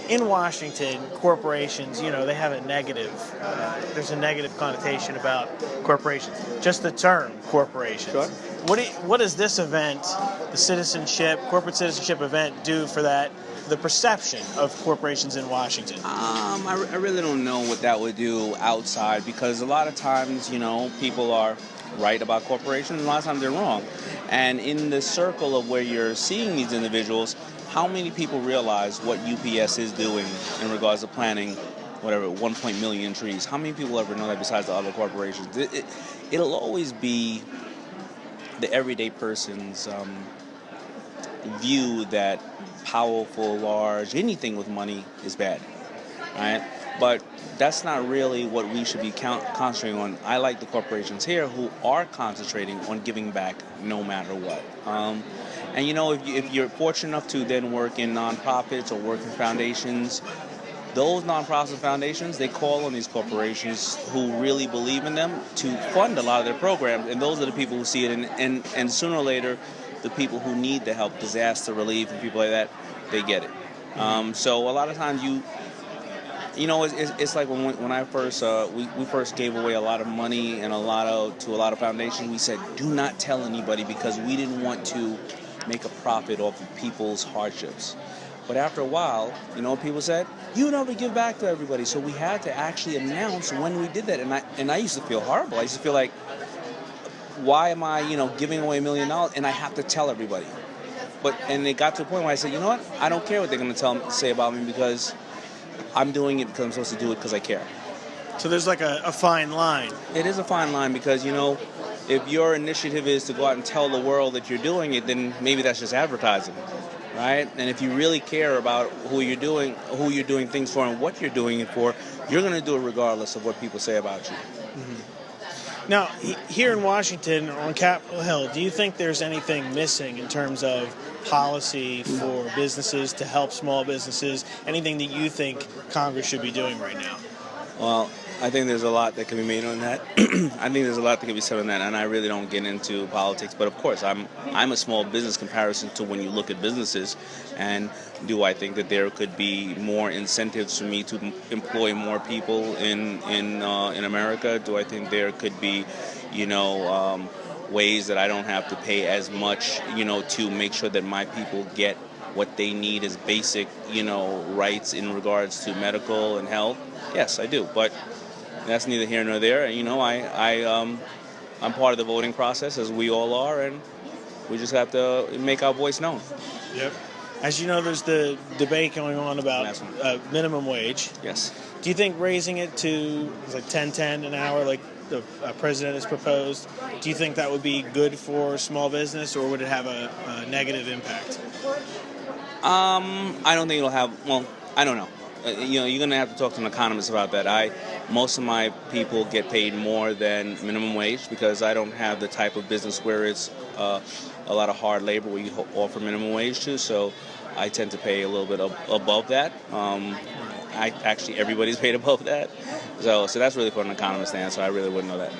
in Washington, corporations, they have a negative, there's a negative connotation about corporations. Just the term corporations. Sure. What does this event, the corporate citizenship event, do for the perception of corporations in Washington? I really don't know what that would do outside, because a lot of times, people are right about corporations, and a lot of times they're wrong. And in the circle of where you're seeing these individuals, how many people realize what UPS is doing in regards to planting, 1 million trees? How many people ever know that besides the other corporations? It'll always be the everyday person's view that powerful, large, anything with money is bad, right? But that's not really what we should be concentrating on. I like the corporations here who are concentrating on giving back no matter what. And if you're fortunate enough to then work in nonprofits or work in foundations, those nonprofits and foundations, they call on these corporations who really believe in them to fund a lot of their programs, and those are the people who see it, and sooner or later, the people who need the help, disaster relief and people like that, they get it. So a lot of times it's like when I first we first gave away a lot of money and to a lot of foundations. We said, do not tell anybody, because we didn't want to make a profit off of people's hardships. But after a while, what people said? You never give back to everybody. So we had to actually announce when we did that, and I used to feel horrible. I used to feel like, why am I giving away $1 million and I have to tell everybody? And it got to a point where I said, you know what? I don't care what they're going to say about me, because I'm doing it because I'm supposed to do it because I care. So there's like a fine line. It is a fine line, because, if your initiative is to go out and tell the world that you're doing it, then maybe that's just advertising, right? And if you really care about who you're doing things for and what you're doing it for, you're going to do it regardless of what people say about you. Mm-hmm. Now, here in Washington, on Capitol Hill, do you think there's anything missing in terms of policy for businesses to help small businesses? Anything that you think Congress should be doing right now? Well, I think there's a lot that can be made on that. I think there's a lot that can be said on that, and I really don't get into politics. But of course, I'm a small business comparison to when you look at businesses. And do I think that there could be more incentives for me to employ more people in America? Do I think there could be, ways that I don't have to pay as much, to make sure that my people get what they need as basic, rights in regards to medical and health? Yes, I do. But that's neither here nor there. I'm part of the voting process, as we all are, and we just have to make our voice known. Yep. As you know, there's the debate going on about minimum wage. Yes. Do you think raising it to like $10.10 an hour, like the president has proposed, do you think that would be good for small business, or would it have a negative impact? I don't think it'll have. Well, I don't know. You're going to have to talk to an economist about that. Most of my people get paid more than minimum wage, because I don't have the type of business where it's a lot of hard labor where you offer minimum wage to. So I tend to pay a little bit above that. Everybody's paid above that. So that's really for an economist to answer. I really wouldn't know that.